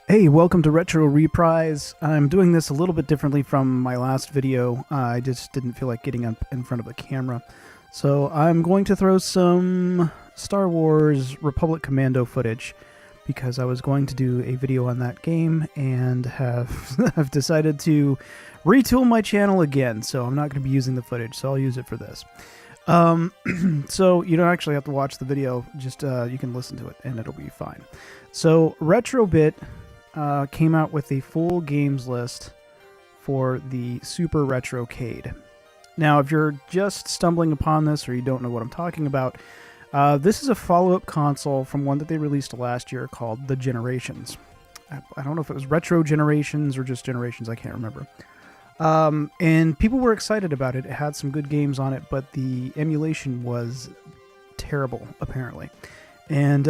Hey, welcome to Retro Reprise. I'm doing this a little bit differently from my last video. I just didn't feel like getting up in front of the camera. So I'm going to throw some Star Wars Republic Commando footage because I was going to do a video on that game and have decided to retool my channel again. So I'm not going to be using the footage, so I'll use it for this. So you don't actually have to watch the video, just you can listen to it and it'll be fine. So Retrobit came out with a full games list for the Super Retrocade. Now, if you're just stumbling upon this or you don't know what I'm talking about, this is a follow-up console from one that they released last year called The Generations. I don't know if it was Retro Generations or just Generations, I can't remember. And people were excited about it. It had some good games on it, but the emulation was terrible, apparently. And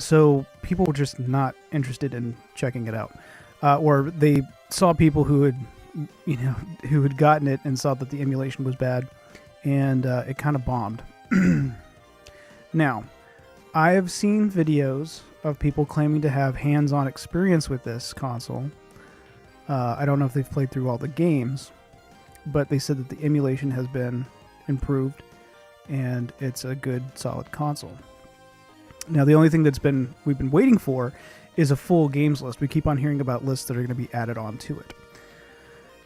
so people were just not interested in checking it out. Or they saw people who had gotten it and saw that the emulation was bad, and it kind of bombed. Now, I have seen videos of people claiming to have hands-on experience with this console. I don't know if they've played through all the games, but they said that the emulation has been improved, and it's a good, solid console. Now, the only thing we've been waiting for is a full games list. We keep on hearing about lists that are going to be added on to it.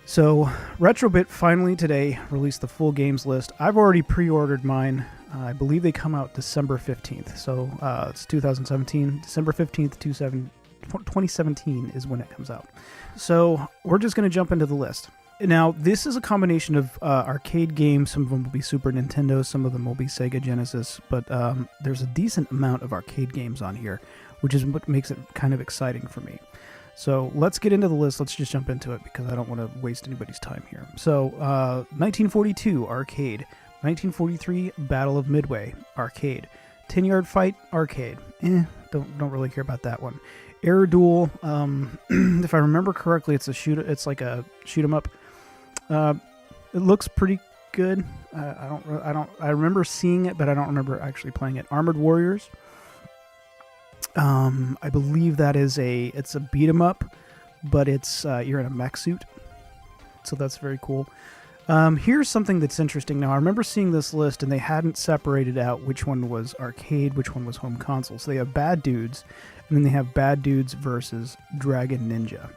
So, Retrobit finally today released the full games list. I've already pre-ordered mine. I believe they come out December 15th. So, it's 2017. December 15th, 2017 is when it comes out. So, we're just going to jump into the list. Now, this is a combination of arcade games. Some of them will be Super Nintendo, some of them will be Sega Genesis, but there's a decent amount of arcade games on here, which is what makes it kind of exciting for me. So let's get into the list. Let's just jump into it because I don't want to waste anybody's time here. So 1942, arcade. 1943, Battle of Midway, arcade. 10-Yard Fight, arcade. Don't really care about that one. Air Duel, if I remember correctly, it's like a shoot 'em up. It looks pretty good. I remember seeing it, but I don't remember actually playing it. Armored Warriors. I believe that it's a beat 'em up, but it's you're in a mech suit, so that's very cool. Here's something that's interesting. Now, I remember seeing this list, and they hadn't separated out which one was arcade, which one was home console. So they have Bad Dudes, and then they have Bad Dudes versus Dragon Ninja.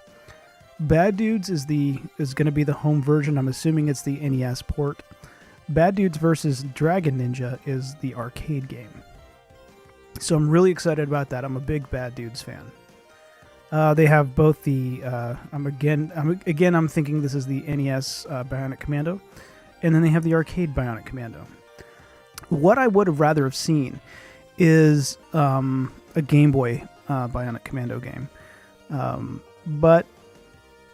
Bad Dudes is going to be the home version. I'm assuming it's the NES port. Bad Dudes versus Dragon Ninja is the arcade game. So I'm really excited about that. I'm a big Bad Dudes fan. They have both the I'm thinking this is the NES Bionic Commando, and then they have the arcade Bionic Commando. What I would have rather have seen is a Game Boy Bionic Commando game, but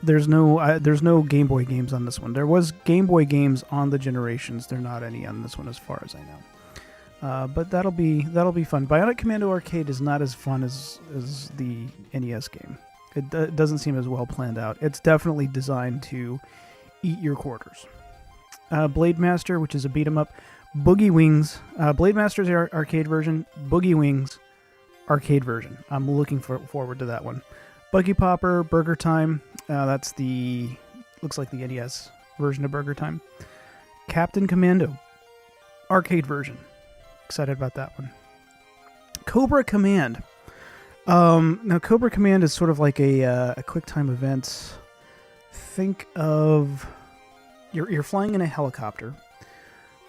there's no Game Boy games on this one. There was Game Boy games on the Generations. There are not any on this one, as far as I know. But that'll be fun. Bionic Commando Arcade is not as fun as the NES game. It doesn't seem as well planned out. It's definitely designed to eat your quarters. Blademaster, which is a beat 'em up. Boogie Wings. Blademaster's the arcade version. Boogie Wings, arcade version. I'm looking forward to that one. Buggy Popper, Burger Time. That's looks like the NES version of Burger Time. Captain Commando, arcade version. Excited about that one. Cobra Command. Now, Cobra Command is sort of like a quick-time event. Think of you're flying in a helicopter,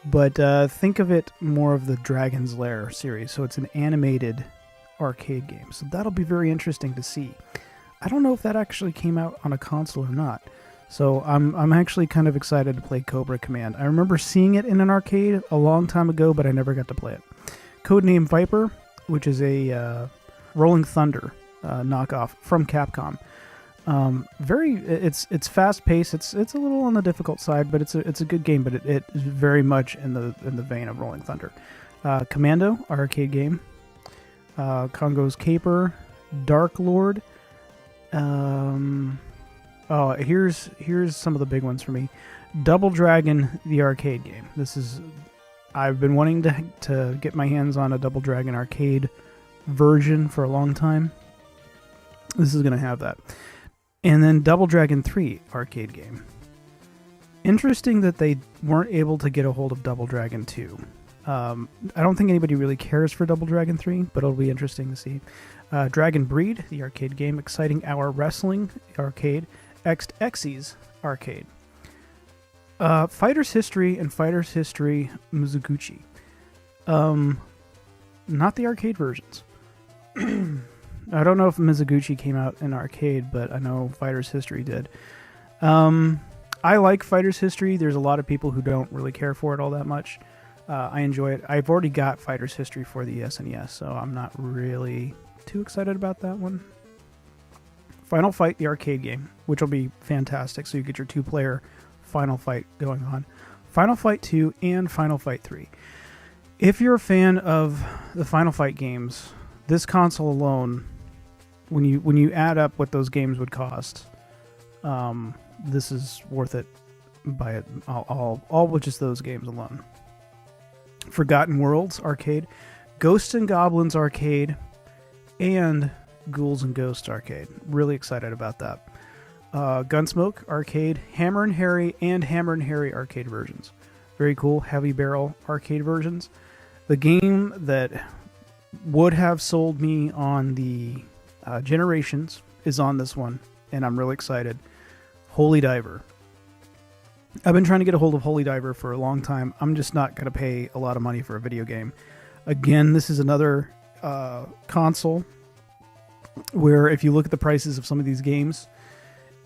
but think of it more of the Dragon's Lair series. So it's an animated arcade game. So that'll be very interesting to see. I don't know if that actually came out on a console or not. So I'm actually kind of excited to play Cobra Command. I remember seeing it in an arcade a long time ago, but I never got to play it. Codename Viper, which is a Rolling Thunder knockoff from Capcom. It's fast paced. It's a little on the difficult side, but it's a good game. But it is very much in the vein of Rolling Thunder. Commando, arcade game. Congo's Caper, Dark Lord. Oh, here's some of the big ones for me. Double Dragon, the arcade game. I've been wanting to get my hands on a Double Dragon arcade version for a long time. This is going to have that. And then Double Dragon 3 arcade game. Interesting that they weren't able to get a hold of Double Dragon 2. I don't think anybody really cares for Double Dragon 3, but it'll be interesting to see. Dragon Breed, the arcade game. Exciting Hour Wrestling arcade. Xyz arcade. Fighter's History and Fighter's History Mizuguchi. Not the arcade versions. I don't know if Mizuguchi came out in arcade, but I know Fighter's History did. I like Fighter's History. There's a lot of people who don't really care for it all that much. I enjoy it. I've already got Fighter's History for the SNES, so I'm not really too excited about that one. Final Fight, the arcade game, which will be fantastic. So you get your 2-player Final Fight going on. Final Fight 2 and Final Fight 3. If you're a fan of the Final Fight games, this console alone, when you add up what those games would cost, this is worth it by it all with just those games alone. Forgotten Worlds arcade, Ghosts and Goblins arcade, and Ghouls and Ghosts arcade. Really excited about that. Gunsmoke arcade, Hammer and Harry, and Hammer and Harry arcade versions. Very cool. Heavy Barrel arcade versions. The game that would have sold me on the Generations is on this one, and I'm really excited. Holy Diver. I've been trying to get a hold of Holy Diver for a long time. I'm just not going to pay a lot of money for a video game. Again, this is another console where if you look at the prices of some of these games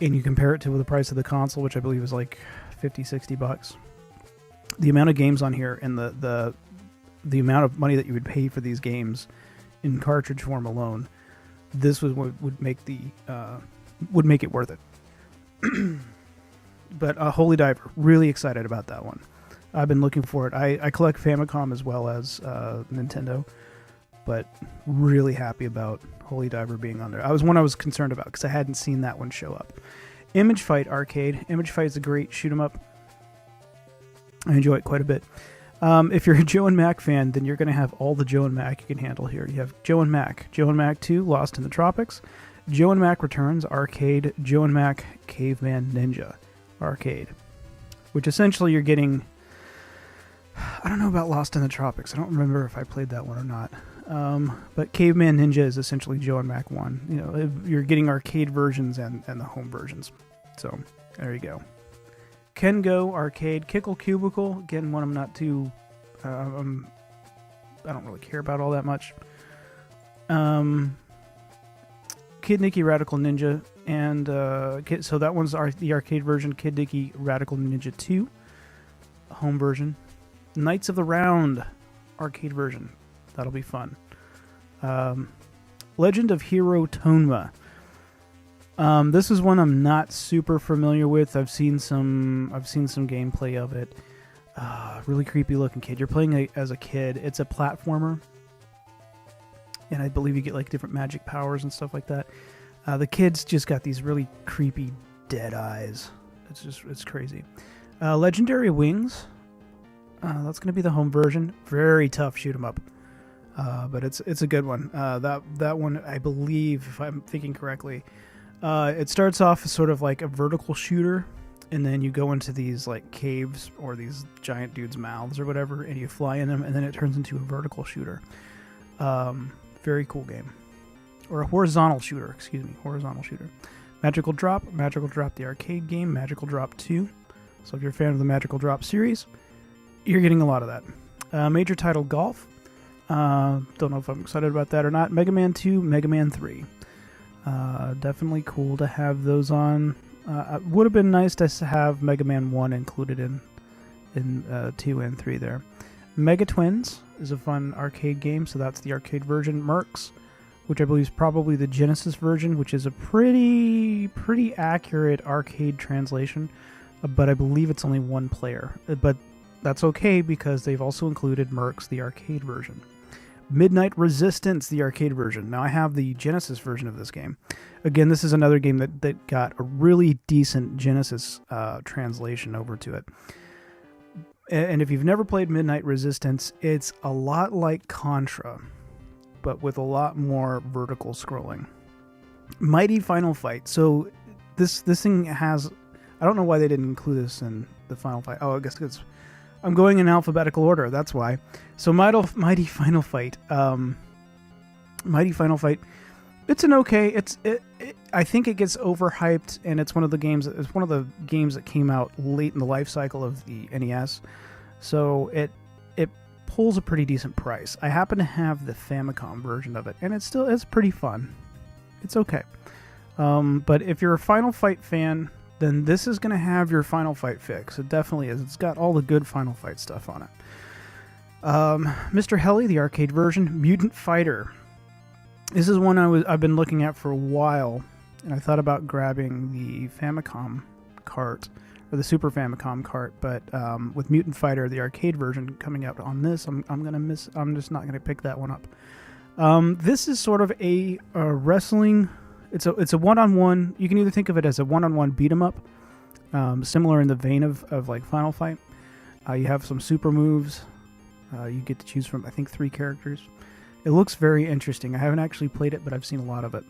and you compare it to the price of the console, which I believe is like $50-$60, the amount of games on here and the amount of money that you would pay for these games in cartridge form alone, this would make it worth it. But Holy Diver, really excited about that one. I've been looking for it. I collect Famicom as well as Nintendo, but really happy about Holy Diver being on there. I was concerned about because I hadn't seen that one show up. Image Fight arcade. Image Fight is a great shoot 'em up. I enjoy it quite a bit. If you're a Joe and Mac fan, then you're going to have all the Joe and Mac you can handle here. You have Joe and Mac 2, Lost in the Tropics, Joe and Mac Returns arcade, Joe and Mac Caveman Ninja arcade, which essentially you're getting. I don't know about Lost in the Tropics. I don't remember if I played that one or not. But Caveman Ninja is essentially Joe and Mac 1. You know, you're getting arcade versions and the home versions. So there you go. Ken Go arcade, Kickle Cubicle. Again, one I'm not too. I don't really care about all that much. Kid Nicky Radical Ninja, and so that one's the arcade version. Kid Nicky Radical Ninja 2, home version. Knights of the Round arcade version. That'll be fun. Legend of Hero Tomba. This is one I'm not super familiar with. I've seen some gameplay of it. Really creepy looking kid. You're playing as a kid. It's a platformer, and I believe you get like different magic powers and stuff like that. The kid's just got these really creepy dead eyes. It's crazy. Legendary Wings. That's going to be the home version. Very tough shoot 'em up. But it's a good one. That one, I believe, if I'm thinking correctly, it starts off as sort of like a vertical shooter, and then you go into these like caves or these giant dudes' mouths or whatever, and you fly in them, and then it turns into a vertical shooter. Very cool game. Or a horizontal shooter, horizontal shooter. Magical Drop, the arcade game, Magical Drop 2. So if you're a fan of the Magical Drop series, you're getting a lot of that. Major Title Golf. Don't know if I'm excited about that or not. Mega Man 2, Mega Man 3. Definitely cool to have those on. It would have been nice to have Mega Man 1 included in 2 and 3 there. Mega Twins is a fun arcade game, so that's the arcade version. Mercs, which I believe is probably the Genesis version, which is a pretty accurate arcade translation, but I believe it's only one player. But that's okay because they've also included Mercs, the arcade version. Midnight Resistance, the arcade version. Now I have the Genesis version of this game. Again, this is another game that got a really decent Genesis translation over to it. And if you've never played Midnight Resistance, it's a lot like Contra, but with a lot more vertical scrolling. Mighty Final Fight. So this thing has, I don't know why they didn't include this in the Final Fight. Oh, I guess it's, I'm going in alphabetical order. That's why. So Mighty Final Fight. Mighty Final Fight. It's an okay. I think it gets overhyped, and it's one of the games. It's one of the games that came out late in the life cycle of the NES. So it pulls a pretty decent price. I happen to have the Famicom version of it, and it's pretty fun. It's okay. But if you're a Final Fight fan, then this is going to have your Final Fight fix. It definitely is. It's got all the good Final Fight stuff on it. Mr. Helly, the arcade version. Mutant Fighter. This is one I've been looking at for a while, and I thought about grabbing the Famicom cart, or the Super Famicom cart, but with Mutant Fighter, the arcade version coming out on this, I'm just not gonna pick that one up. This is sort of a wrestling. It's a one-on-one. You can either think of it as a one-on-one beat 'em up, similar in the vein of like Final Fight. You have some super moves. You get to choose from, I think, 3 characters. It looks very interesting. I haven't actually played it, but I've seen a lot of it,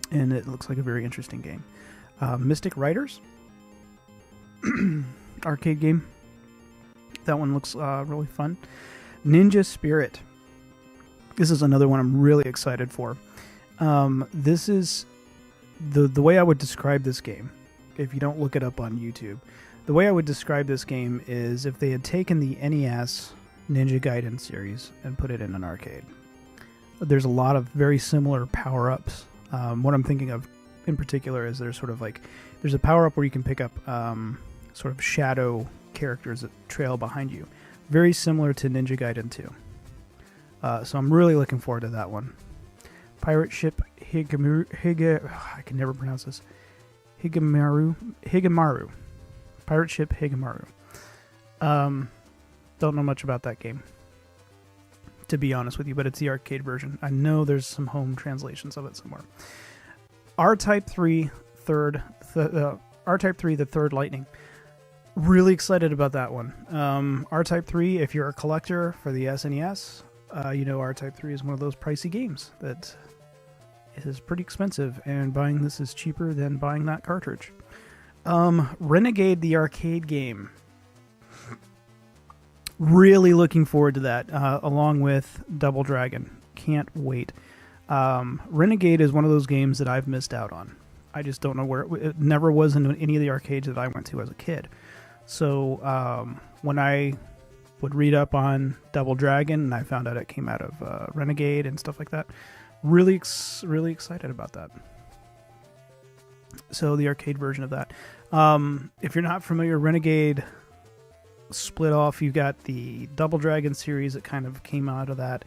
and it looks like a very interesting game. Mystic Riders. Arcade game. That one looks really fun. Ninja Spirit. This is another one I'm really excited for. This is the way I would describe this game, if you don't look it up on YouTube. The way I would describe this game is if they had taken the NES Ninja Gaiden series and put it in an arcade. There's a lot of very similar power-ups. What I'm thinking of in particular is there's a power-up where you can pick up sort of shadow characters that trail behind you. Very similar to Ninja Gaiden 2. So I'm really looking forward to that one. Pirate Ship I can never pronounce this. Higemaru. Pirate Ship Higemaru. Don't know much about that game, to be honest with you, but it's the arcade version. I know there's some home translations of it somewhere. R-Type 3, the Third Lightning. Really excited about that one. R-Type 3, if you're a collector for the SNES, you know R-Type 3 is one of those pricey games that is pretty expensive, and buying this is cheaper than buying that cartridge. Renegade the Arcade game. Really looking forward to that, along with Double Dragon. Can't wait. Renegade is one of those games that I've missed out on. I just don't know where. It never was in any of the arcades that I went to as a kid. So when I would read up on Double Dragon and I found out it came out of Renegade and stuff like that, really excited about that. So the arcade version of that. If you're not familiar, Renegade split off. You got the Double Dragon series that kind of came out of that,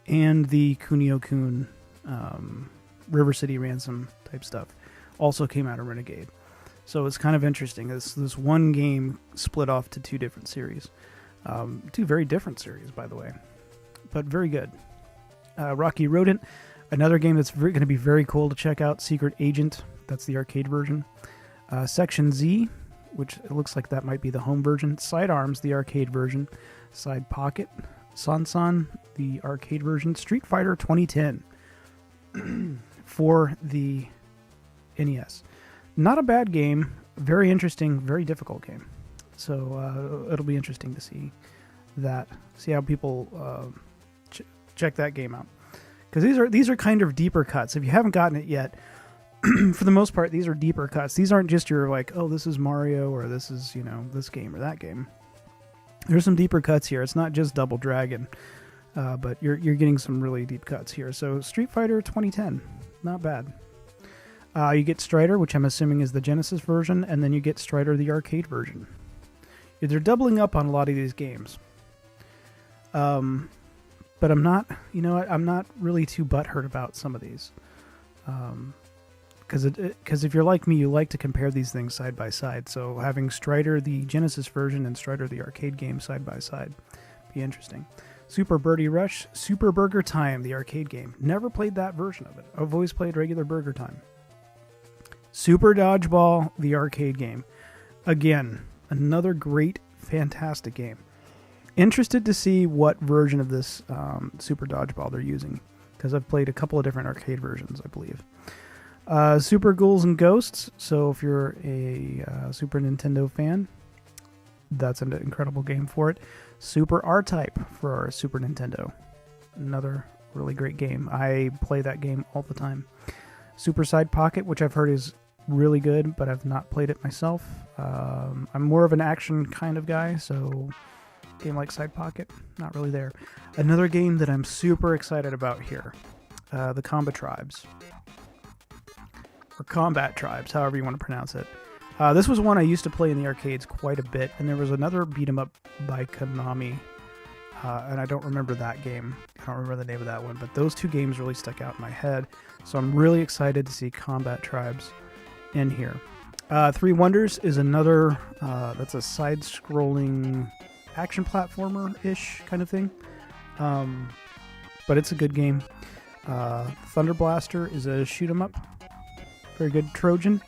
and the Kunio-kun River City Ransom type stuff also came out of Renegade. So it's kind of interesting. This one game split off to 2 different series. 2 very different series, by the way, but very good. Rocky Rodent, another game that's going to be very cool to check out. Secret Agent, that's the arcade version. Section Z, which it looks like that might be the home version. Sidearms, the arcade version. Side Pocket. Sansan, the arcade version. Street Fighter 2010 for the NES. Not a bad game. Very interesting, very difficult game. So it'll be interesting to see that. See how people check that game out. Because these are kind of deeper cuts. If you haven't gotten it yet, for the most part, these are deeper cuts. These aren't just your like, oh, this is Mario or this is, this game or that game. There's some deeper cuts here. It's not just Double Dragon, but you're getting some really deep cuts here. So Street Fighter 2010, not bad. You get Strider, which I'm assuming is the Genesis version, and then you get Strider the arcade version. They're doubling up on a lot of these games. But I'm not, I'm not really too butthurt about some of these. Because if you're like me, you like to compare these things side by side. So having Strider the Genesis version and Strider the arcade game side by side be interesting. Super Birdie Rush, Super Burger Time, the arcade game. Never played that version of it. I've always played regular Burger Time. Super Dodgeball, the arcade game. Again, another great, fantastic game. Interested to see what version of this Super Dodgeball they're using, because I've played a couple of different arcade versions, I believe. Super Ghouls and Ghosts. So if you're a Super Nintendo fan, that's an incredible game for it. Super R-Type for our Super Nintendo. Another really great game. I play that game all the time. Super Side Pocket, which I've heard is really good, but I've not played it myself. I'm more of an action kind of guy, so game like Side Pocket, not really there. Another game that I'm super excited about here, the Combat Tribes. Or Combat Tribes, however you want to pronounce it. This was one I used to play in the arcades quite a bit, and there was another beat-em-up by Konami, and I don't remember that game. I don't remember the name of that one, but those two games really stuck out in my head, so I'm really excited to see Combat Tribes in here. Three Wonders is another, that's a side-scrolling action platformer-ish kind of thing, but it's a good game. Thunder Blaster is a shoot-em-up. Very good. Trojan.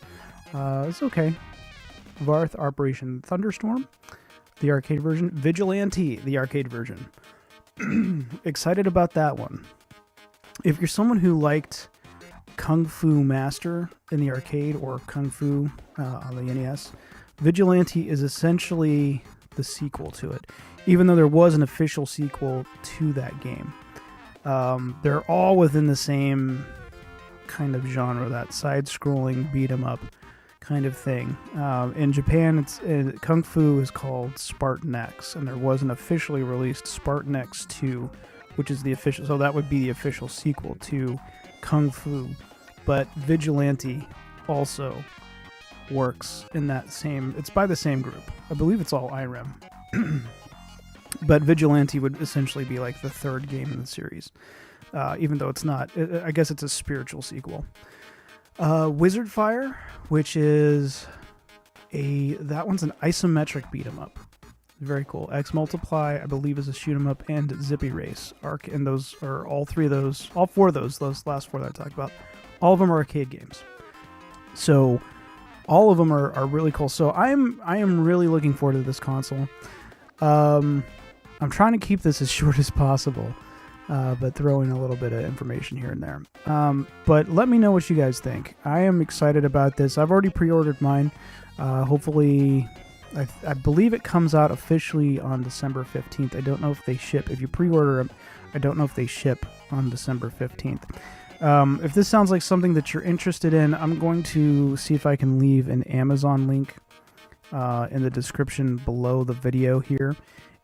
It's okay. Varth, Operation Thunderstorm, the arcade version. Vigilante, the arcade version. Excited about that one. If you're someone who liked Kung Fu Master in the arcade or Kung Fu on the NES, Vigilante is essentially the sequel to it, even though there was an official sequel to that game. They're all within the same kind of genre, that side-scrolling beat-em-up kind of thing. In Japan, Kung Fu is called Spartan X, and there was an officially released Spartan X 2, which is the official, so that would be the official sequel to Kung Fu. But Vigilante also works in that same, it's by the same group. I believe it's all IREM. But Vigilante would essentially be like the third game in the series. Even though it's not. I guess it's a spiritual sequel. Wizard Fire, which is that one's an isometric beat 'em up. Very cool. X Multiply, I believe, is a shoot 'em up, and Zippy Race. And those are all four of those last four that I talked about. All of them are arcade games. So all of them are really cool. So I am really looking forward to this console. I'm trying to keep this as short as possible. But throw in a little bit of information here and there. But let me know what you guys think. I am excited about this. I've already pre-ordered mine. Hopefully, I believe it comes out officially on December 15th. I don't know if they ship. If you pre-order them, I don't know if they ship on December 15th. If this sounds like something that you're interested in, I'm going to see if I can leave an Amazon link in the description below the video here.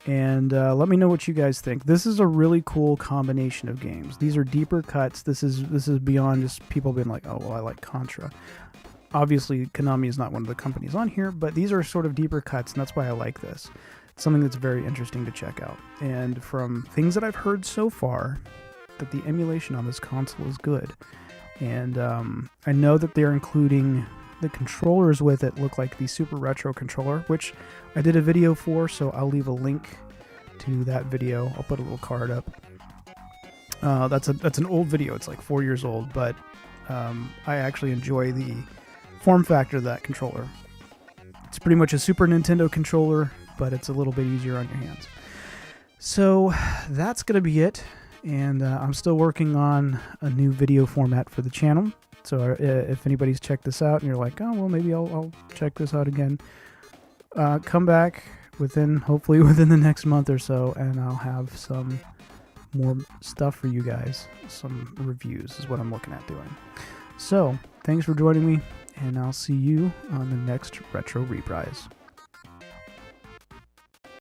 And let me know what you guys think. This is a really cool combination of games. These are deeper cuts. This is beyond just people being like, oh, well, I like Contra. Obviously, Konami is not one of the companies on here, but these are sort of deeper cuts, and that's why I like this. It's something that's very interesting to check out. And from things that I've heard so far, that the emulation on this console is good. And I know that they're including the controllers with it look like the Super Retro controller, which I did a video for, so I'll leave a link to that video. I'll put a little card up. That's an old video. It's like 4 years old, but I actually enjoy the form factor of that controller. It's pretty much a Super Nintendo controller, but it's a little bit easier on your hands. So that's going to be it, and I'm still working on a new video format for the channel. So if anybody's checked this out and you're like, oh, well, maybe I'll check this out again, come back hopefully within the next month or so, and I'll have some more stuff for you guys. Some reviews is what I'm looking at doing. So thanks for joining me, and I'll see you on the next Retro Reprise.